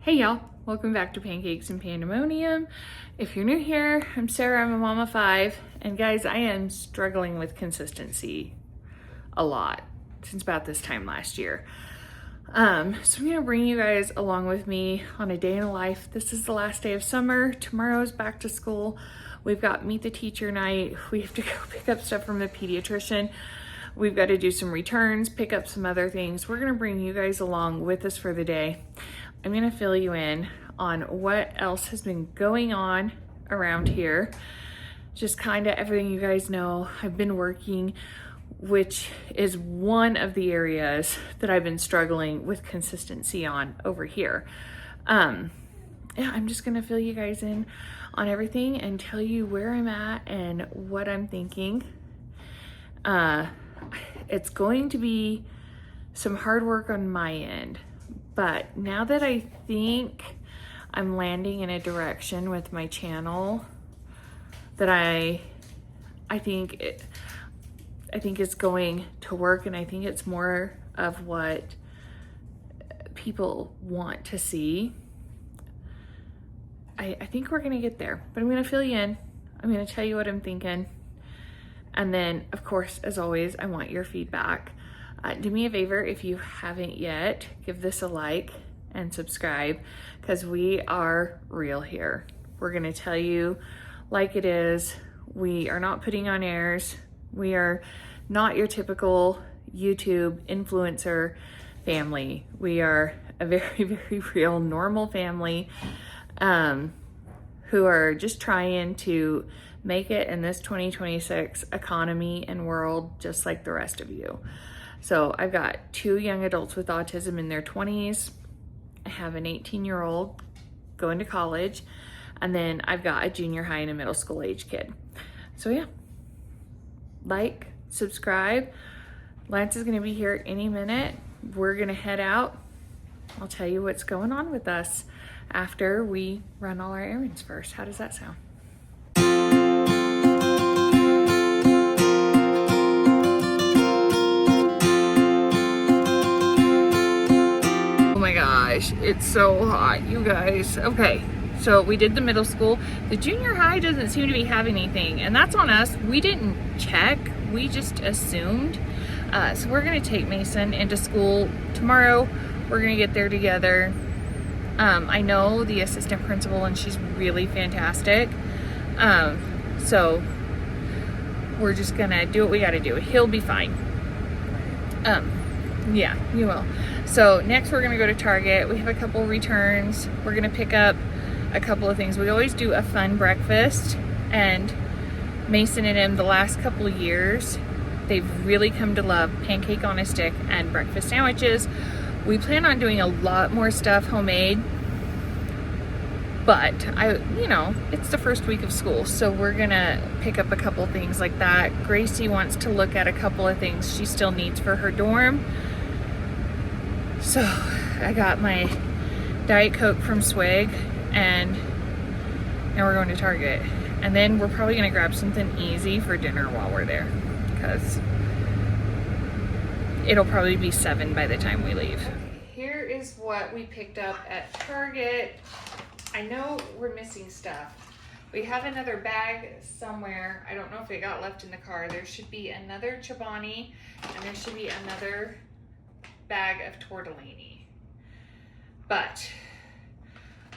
Hey y'all, welcome back to Pancakes and Pandemonium. If you're new here, I'm Sarah, I'm a mom of 5, and guys, I am struggling with consistency a lot since about this time last year. So I'm gonna bring you guys along with me on a day in the life. This is the last day of summer. Tomorrow's back to school. We've got meet the teacher night. We have to go pick up stuff from the pediatrician. We've got to do some returns, pick up some other things. We're gonna bring you guys along with us for the day. I'm gonna fill you in on what else has been going on around here. Just kind of everything you guys know. I've been working, which is one of the areas that I've been struggling with consistency on over here. Yeah, I'm just gonna fill you guys in on everything and tell you where I'm at and what I'm thinking. It's going to be some hard work on my end. But now that I think I'm landing in a direction with my channel that I think it's going to work, and I think it's more of what people want to see. I think we're gonna get there, but I'm gonna fill you in. I'm gonna tell you what I'm thinking. And then, of course, as always, I want your feedback. Do me a favor, if you haven't yet, give this a like and subscribe, because we are real here. We're gonna tell you like it is. We are not putting on airs. We are not your typical YouTube influencer family. We are a very, very real, normal family who are just trying to make it in this 2026 economy and world just like the rest of you. So I've got 2 young adults with autism in their 20s. I have an 18-year-old going to college, and then I've got a junior high and a middle school age kid. So yeah, like, subscribe. Lance is gonna be here any minute. We're gonna head out. I'll tell you what's going on with us after we run all our errands first. How does that sound? It's so hot, you guys. Okay, so we did the middle school. The junior high doesn't seem to be having anything, and that's on us. We didn't check, we just assumed. So we're gonna take Mason into school tomorrow. We're gonna get there together. I know the assistant principal, and she's really fantastic. So we're just gonna do what we gotta do. He'll be fine. Yeah, you will. So next we're gonna go to Target. We have a couple returns. We're gonna pick up a couple of things. We always do a fun breakfast, and Mason and him, the last couple of years, they've really come to love pancake on a stick and breakfast sandwiches. We plan on doing a lot more stuff homemade, but it's the first week of school, so we're gonna pick up a couple things like that. Gracie wants to look at a couple of things she still needs for her dorm. So I got my Diet Coke from Swig, and now we're going to Target. And then we're probably gonna grab something easy for dinner while we're there, because it'll probably be 7 by the time we leave. Here is what we picked up at Target. I know we're missing stuff. We have another bag somewhere. I don't know if it got left in the car. There should be another Chobani, and there should be another bag of tortellini. But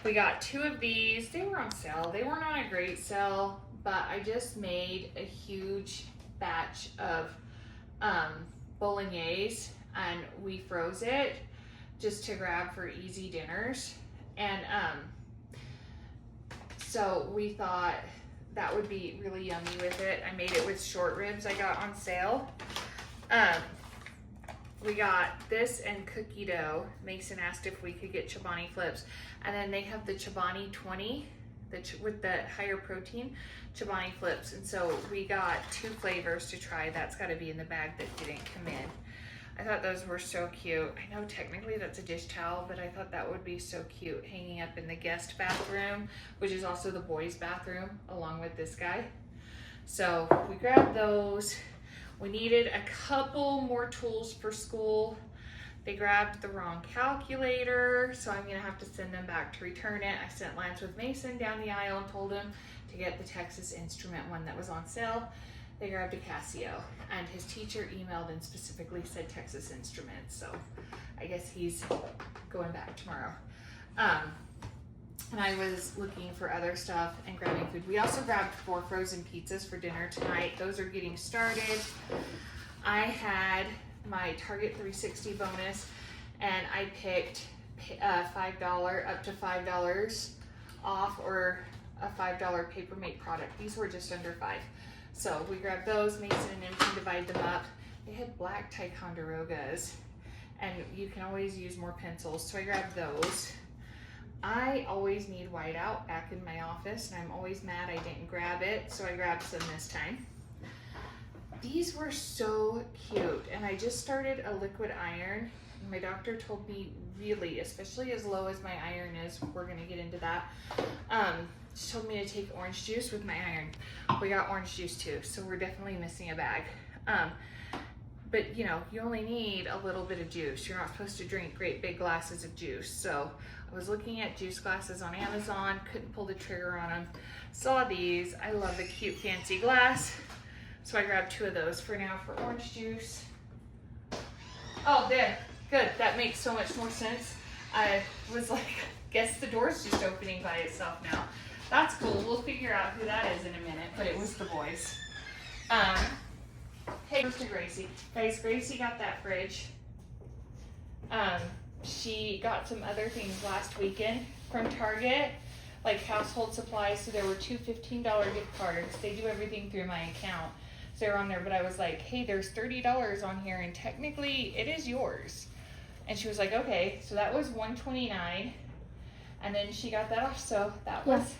we got 2 of these. They were on sale. They weren't on a great sale, but I just made a huge batch of bolognese, and we froze it just to grab for easy dinners. And so we thought that would be really yummy with it. I made it with short ribs I got on sale. We got this and cookie dough. Mason asked if we could get Chobani flips. And then they have the Chobani 20 with the higher protein Chobani flips. And so we got 2 flavors to try. That's got to be in the bag that didn't come in. I thought those were so cute. I know technically that's a dish towel, but I thought that would be so cute hanging up in the guest bathroom, which is also the boys' bathroom, along with this guy. So we grabbed those. We needed a couple more tools for school. They grabbed the wrong calculator, so I'm gonna have to send them back to return it. I sent Lance with Mason down the aisle and told him to get the Texas Instrument one that was on sale. They grabbed a Casio, and his teacher emailed and specifically said Texas Instruments, so I guess he's going back tomorrow. And I was looking for other stuff and grabbing food. We also grabbed 4 frozen pizzas for dinner tonight. Those are getting started. I had my Target 360 bonus, and I picked $5 up to $5 off, or a $5 Paper Mate product. These were just under $5. So we grabbed those. Mason and him can divide them up. They had black Ticonderogas, and you can always use more pencils, so I grabbed those. I always need whiteout back in my office, and I'm always mad I didn't grab it, so I grabbed some this time. These were so cute, and I just started a liquid iron. My doctor told me, really, especially as low as my iron is, we're gonna get into that. She told me to take orange juice with my iron. We got orange juice too, so we're definitely missing a bag. But you know, you only need a little bit of juice. You're not supposed to drink great big glasses of juice. So I was looking at juice glasses on Amazon, couldn't pull the trigger on them. Saw these, I love the cute fancy glass. So I grabbed 2 of those for now for orange juice. Oh, there, good, that makes so much more sense. I was like, guess the door's just opening by itself now. That's cool, we'll figure out who that is in a minute, but it was the boys. Hey, to Gracie. Guys, Gracie got that fridge. She got some other things last weekend from Target, like household supplies. So there were 2 $15 gift cards. They do everything through my account. So they're on there, but I was like, hey, there's $30 on here, and technically it is yours. And she was like, okay. So that was $129, and then she got that off. So that was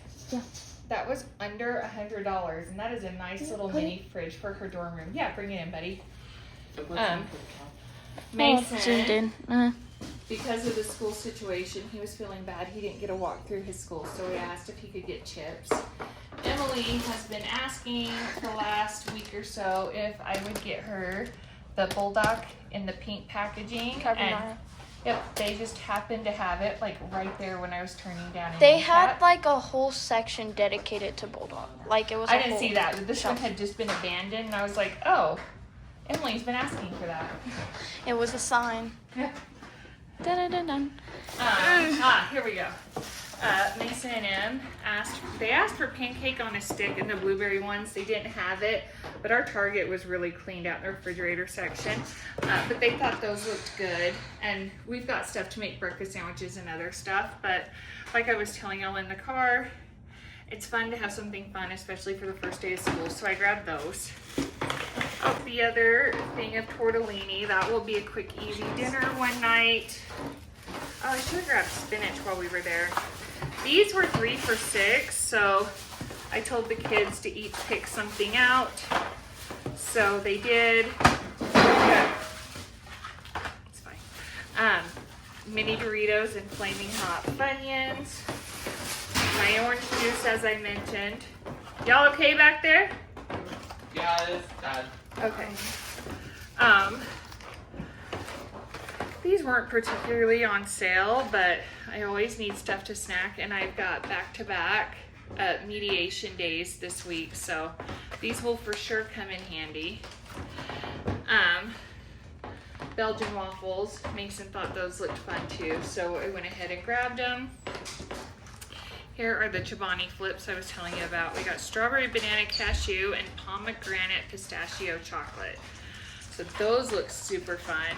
that was under $100, and that is a nice little mini fridge for her dorm room. Yeah, bring it in, buddy. Mason, because of the school situation, he was feeling bad. He didn't get a walk through his school, so we asked if he could get chips. Emily has been asking for the last week or so if I would get her the Bulldog in the pink packaging. And yep, they just happened to have it like right there when I was turning down. They had like a whole section dedicated to Bulldog. Like it was. I didn't see that. This one had just been abandoned, and I was like, oh, Emily's been asking for that. It was a sign. Yeah. Dun-dun-dun-dun. Here we go. Mason and Em asked for pancake on a stick and the blueberry ones. They didn't have it, but our Target was really cleaned out in the refrigerator section. But they thought those looked good, and we've got stuff to make breakfast sandwiches and other stuff. But like I was telling y'all in the car, it's fun to have something fun, especially for the first day of school. So I grabbed those. Oh, the other thing of tortellini, that will be a quick, easy dinner one night. Oh, I should have grabbed spinach while we were there. These were 3 for $6, so I told the kids to each pick something out. So they did. It's fine. Mini Doritos and flaming hot Funyuns. My orange juice, as I mentioned. Y'all okay back there? Yeah, it's done. Okay. These weren't particularly on sale, but I always need stuff to snack, and I've got back-to-back mediation days this week, so these will for sure come in handy. Belgian waffles. Mason thought those looked fun too, so I went ahead and grabbed them. Here are the Chobani flips I was telling you about. We got strawberry banana cashew and pomegranate pistachio chocolate. So those look super fun.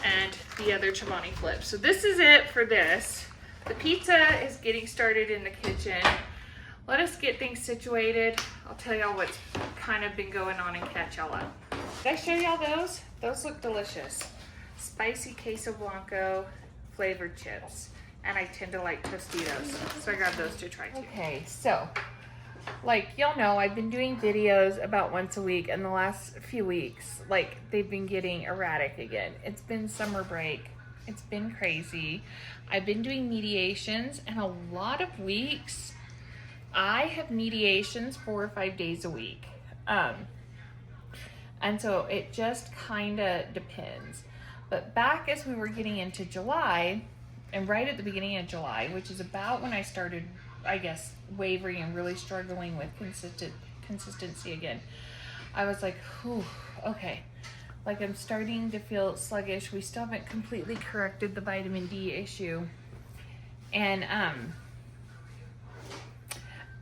And the other Chobani flips. So this is it for this. The pizza is getting started in the kitchen. Let us get things situated. I'll tell y'all what's kind of been going on and catch y'all up. Did I show y'all those? Those look delicious. Spicy queso blanco flavored chips. And I tend to like Tostitos, so I grabbed those to try too. Okay, so like y'all know, I've been doing videos about once a week, and the last few weeks, like they've been getting erratic again. It's been summer break. It's been crazy. I've been doing mediations, and a lot of weeks I have mediations 4 or 5 days a week. And so it just kind of depends. But back as we were getting into July, and right at the beginning of July, which is about when I started, I guess, wavering and really struggling with consistency again, I was like, whew, okay. Like, I'm starting to feel sluggish. We still haven't completely corrected the vitamin D issue. And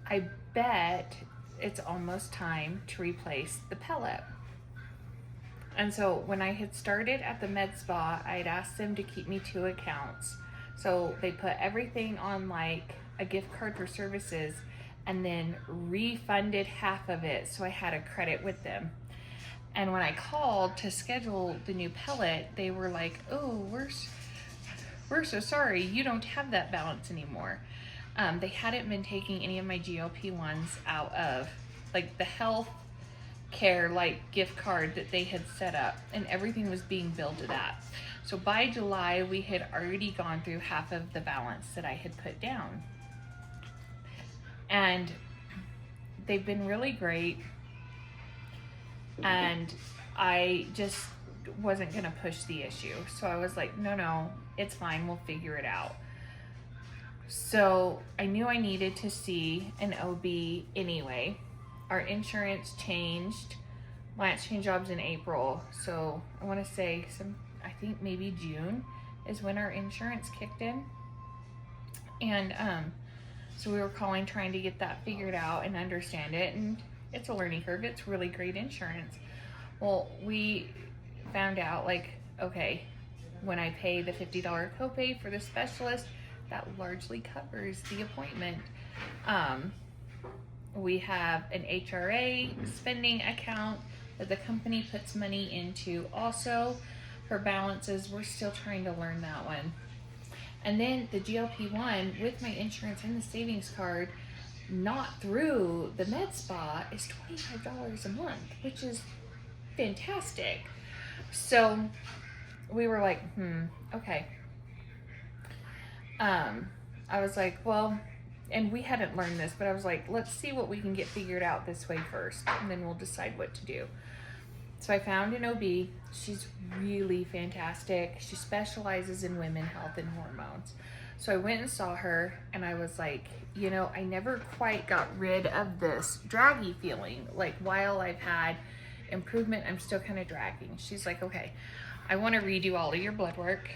I bet it's almost time to replace the pellet. And so when I had started at the med spa, I had asked them to keep me 2 accounts. So they put everything on like a gift card for services and then refunded half of it. So I had a credit with them. And when I called to schedule the new pellet, they were like, oh, we're so sorry. You don't have that balance anymore. They hadn't been taking any of my GLP-1s out of like the health care like gift card that they had set up, and everything was being billed to that. So by July, we had already gone through half of the balance that I had put down. And they've been really great. And I just wasn't going to push the issue. So I was like, no, it's fine. We'll figure it out. So I knew I needed to see an OB anyway. Our insurance changed. Lance changed jobs in April. So I want to say I think maybe June is when our insurance kicked in. And so we were calling trying to get that figured out and understand it. And it's a learning curve. It's really great insurance. Well, we found out like, okay, when I pay the $50 copay for the specialist, that largely covers the appointment. We have an HRA spending account that the company puts money into also. Her balances, we're still trying to learn that one. And then the GLP-1 with my insurance and the savings card, not through the med spa, is $25 a month, which is fantastic. So we were like, okay. I was like, well, and we hadn't learned this, but I was like, let's see what we can get figured out this way first, and then we'll decide what to do. So I found an OB. She's really fantastic. She specializes in women health and hormones. So I went and saw her, and I was like, I never quite got rid of this draggy feeling. Like, while I've had improvement, I'm still kind of dragging. She's like, okay, I want to redo all of your blood work.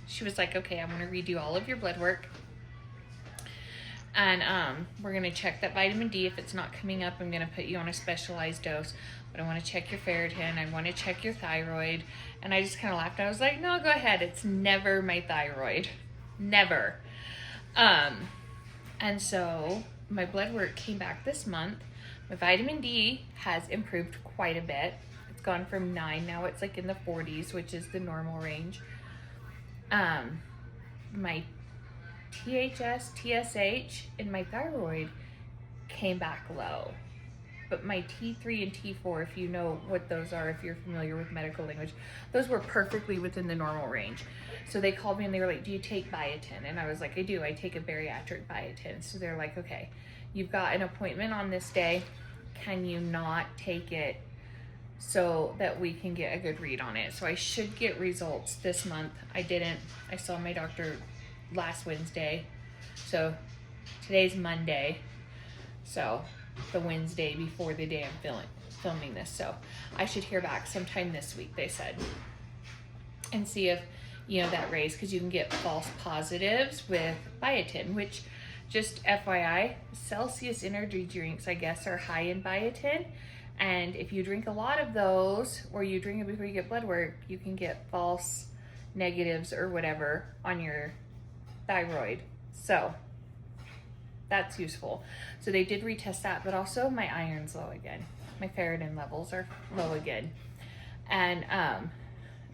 She was like, okay, I'm going to redo all of your blood work. And we're going to check that vitamin D. If it's not coming up, I'm going to put you on a specialized dose. But I want to check your ferritin. I want to check your thyroid. And I just kind of laughed. I was like, no, go ahead. It's never my thyroid. Never. And so my blood work came back this month. My vitamin D has improved quite a bit. It's gone from 9. Now it's like in the 40s, which is the normal range. My THS, TSH, and my thyroid came back low. But my T3 and T4, if you know what those are, if you're familiar with medical language, those were perfectly within the normal range. So they called me and they were like, do you take biotin? And I was like, I do. I take a bariatric biotin. So they're like, okay, you've got an appointment on this day. Can you not take it so that we can get a good read on it? So I should get results this month. I didn't. I saw my doctor last Wednesday. So today's Monday. So the Wednesday before the day I'm filming this. So I should hear back sometime this week, they said. And see if, that raised, because you can get false positives with biotin, which, just FYI, Celsius energy drinks, I guess, are high in biotin. And if you drink a lot of those, or you drink it before you get blood work, you can get false negatives or whatever on your thyroid. So that's useful. So they did retest that, but also my iron's low again. My ferritin levels are low again. And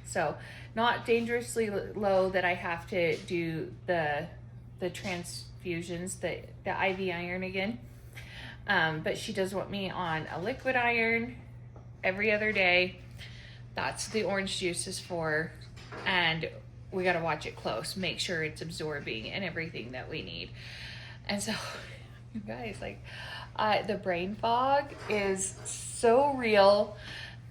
so not dangerously low that I have to do the transfusions, the IV iron again. But she does want me on a liquid iron every other day. That's the orange juice is for. And we got to watch it close, make sure it's absorbing and everything that we need. And so, you guys, like, the brain fog is so real.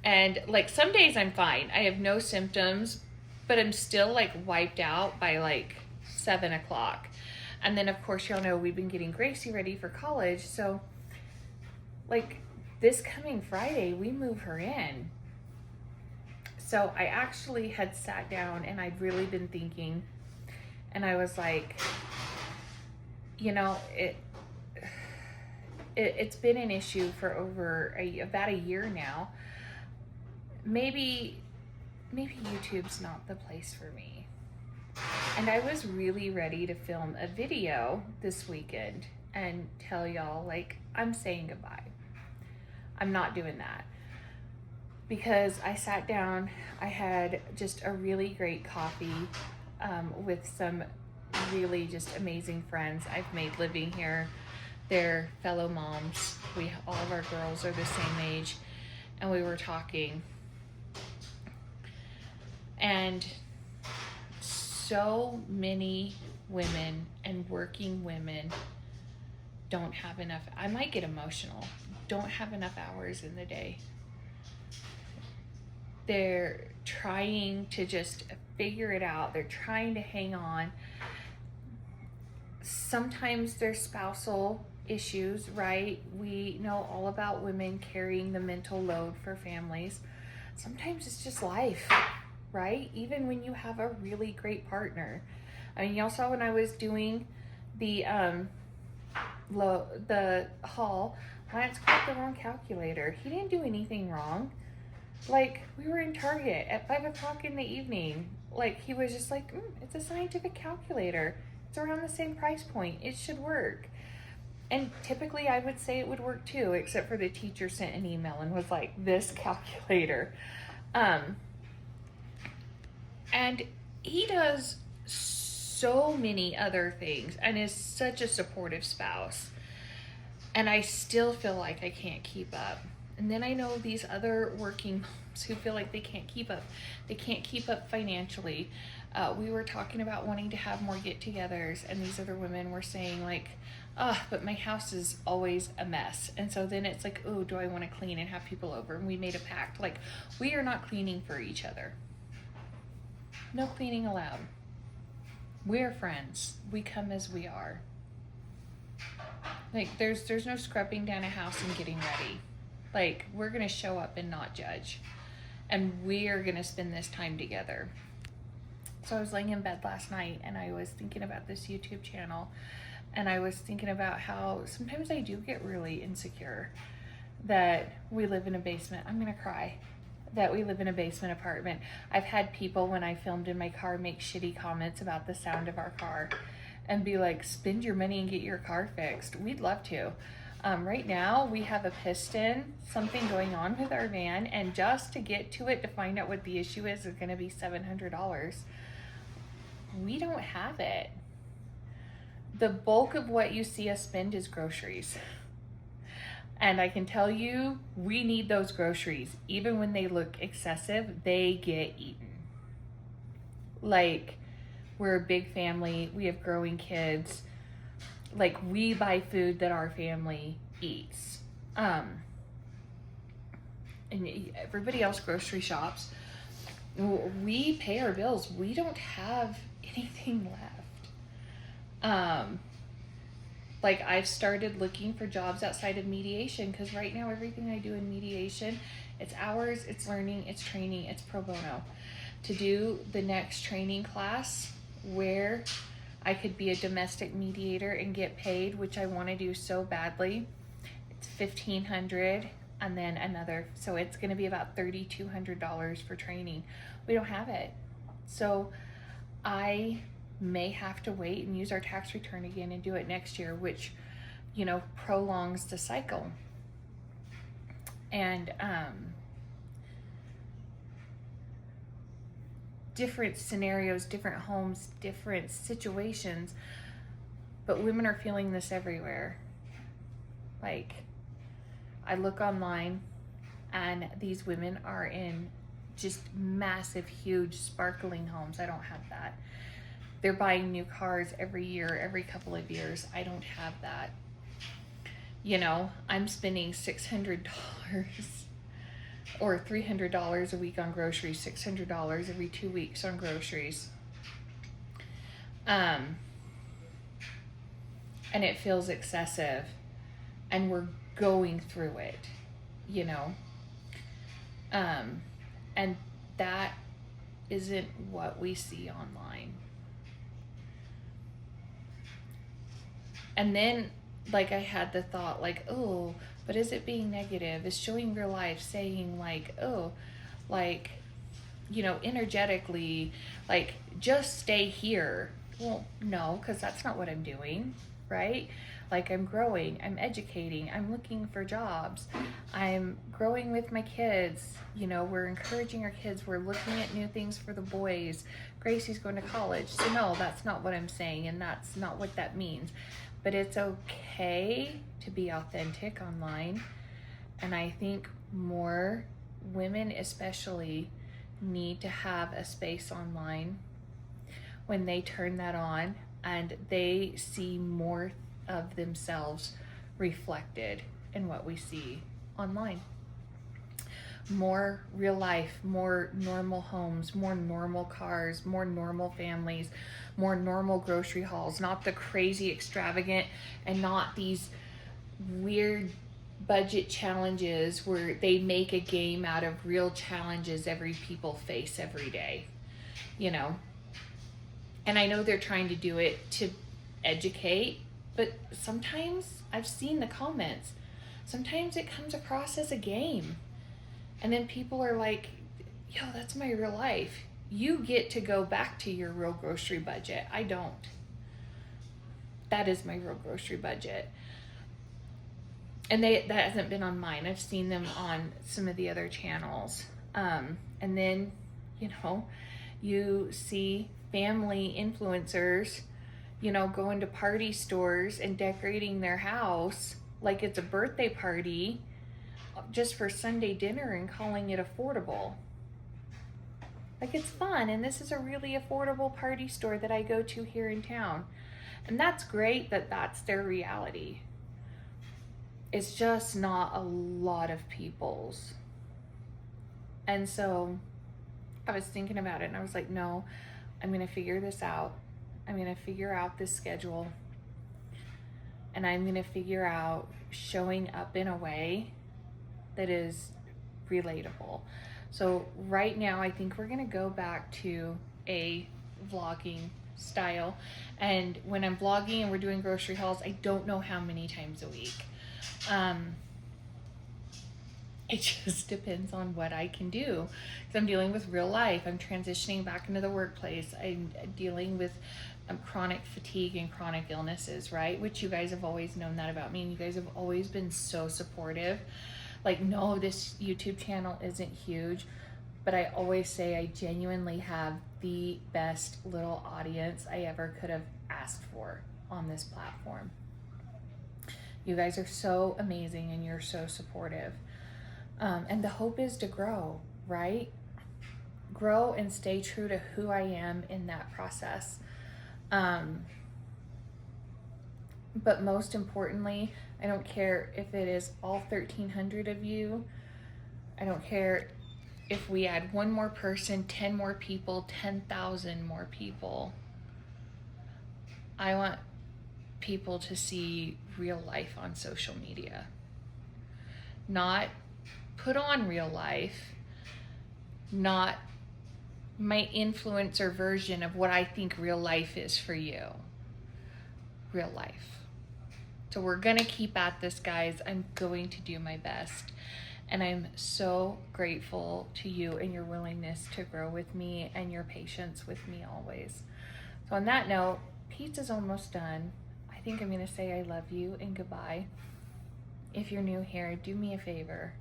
And like some days I'm fine. I have no symptoms, but I'm still like wiped out by like 7 o'clock. And then of course y'all know we've been getting Gracie ready for college. So like this coming Friday, we move her in. So I actually had sat down and I'd really been thinking, and I was like, you know, it's been an issue for over about a year now. Maybe YouTube's not the place for me. And I was really ready to film a video this weekend and tell y'all, like, I'm saying goodbye. I'm not doing that. Because I sat down, I had just a really great coffee with some really just amazing friends I've made living here. They're fellow moms. All of our girls are the same age, and we were talking. And so many women and working women don't have enough, I might get emotional, don't have enough hours in the day. They're trying to just figure it out. They're trying to hang on. Sometimes there's spousal issues, right? We know all about women carrying the mental load for families. Sometimes it's just life, right? Even when you have a really great partner. I mean, y'all saw when I was doing the haul, Lance got the wrong calculator. He didn't do anything wrong. Like, we were in Target at 5 o'clock in the evening. Like, he was just like, it's a scientific calculator. It's around the same price point. It should work. And typically I would say it would work too, except for the teacher sent an email and was like, this calculator. And he does so many other things and is such a supportive spouse. And I still feel like I can't keep up. And then I know these other working moms who feel like they can't keep up. They can't keep up financially. We were talking about wanting to have more get-togethers, and these other women were saying like, but my house is always a mess. And so then it's like, oh, do I want to clean and have people over? And we made a pact, like, we are not cleaning for each other. No cleaning allowed. We're friends. We come as we are. Like, there's no scrubbing down a house and getting ready. Like, we're going to show up and not judge. And we are going to spend this time together. So I was laying in bed last night and I was thinking about this YouTube channel. And I was thinking about how sometimes I do get really insecure that we live in a basement. I'm going to cry. That we live in a basement apartment. I've had people, when I filmed in my car, make shitty comments about the sound of our car and be like, spend your money and get your car fixed. We'd love to. Right now we have a piston, something going on with our van, and just to get to it to find out what the issue is going to be $700. We don't have it. The bulk of what you see us spend is groceries. And I can tell you, we need those groceries. Even when they look excessive, they get eaten. Like, we're a big family. We have growing kids. Like, we buy food that our family eats. And everybody else grocery shops. We pay our bills. We don't have anything left. Like, I've started looking for jobs outside of mediation, because right now everything I do in mediation, it's hours, it's learning, it's training, it's pro bono. To do the next training class where I could be a domestic mediator and get paid, which I want to do so badly, it's $1,500 and then another, so it's going to be about $3,200 for training. We don't have it. So I may have to wait and use our tax return again and do it next year, which, you know, prolongs the cycle. And different scenarios, different homes, different situations, but women are feeling this everywhere. Like, I look online and these women are in just massive, huge, sparkling homes. I don't have that. They're buying new cars every year, every couple of years. I don't have that. You know, I'm spending $600 or $300 a week on groceries, $600 every 2 weeks on groceries. And it feels excessive, and we're going through it, you know. And that isn't what we see online. And then, like, I had the thought, like, oh, but is it being negative? Is showing real life saying, like, oh, like, you know, energetically, like, just stay here? Well, no, because that's not what I'm doing, right? Like, I'm growing, I'm educating, I'm looking for jobs, I'm growing with my kids. You know, we're encouraging our kids, we're looking at new things for the boys. Gracie's going to college. So no, that's not what I'm saying, and that's not what that means. But it's okay to be authentic online. And I think more women especially need to have a space online when they turn that on and they see more of themselves reflected in what we see online. More real life, more normal homes, more normal cars, more normal families, more normal grocery hauls, not the crazy extravagant and not these weird budget challenges where they make a game out of real challenges every people face every day, you know. And I know they're trying to do it to educate, but sometimes I've seen the comments. Sometimes it comes across as a game. And then people are like, yo, that's my real life. You get to go back to your real grocery budget. I don't. That is my real grocery budget. And that hasn't been on mine. I've seen them on some of the other channels. And then, you know, you see family influencers, you know, going to party stores and decorating their house like it's a birthday party just for Sunday dinner and calling it affordable. Like, it's fun, and this is a really affordable party store that I go to here in town. And that's great that that's their reality. It's just not a lot of people's. And so I was thinking about it, and I was like, no, I'm going to figure this out. I'm going to figure out this schedule, and I'm going to figure out showing up in a way that is relatable. So right now, I think we're going to go back to a vlogging style. And when I'm vlogging and we're doing grocery hauls, I don't know how many times a week. It just depends on what I can do. Because I'm dealing with real life. I'm transitioning back into the workplace. I'm dealing with chronic fatigue and chronic illnesses, right? Which you guys have always known that about me. And you guys have always been so supportive. Like, no, this YouTube channel isn't huge, but I always say I genuinely have the best little audience I ever could have asked for on this platform. You guys are so amazing, and you're so supportive. And the hope is to grow, right? Grow and stay true to who I am in that process. But most importantly, I don't care if it is all 1,300 of you. I don't care if we add one more person, 10 more people, 10,000 more people. I want people to see real life on social media. Not put on real life, not my influencer version of what I think real life is for you. Real life. So we're gonna keep at this, guys. I'm going to do my best. And I'm so grateful to you and your willingness to grow with me and your patience with me always. So on that note, pizza's almost done. I think I'm gonna say I love you and goodbye. If you're new here, do me a favor.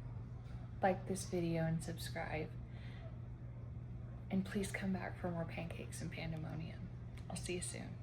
Like this video and subscribe. And please come back for more Pancakes and Pandemonium. I'll see you soon.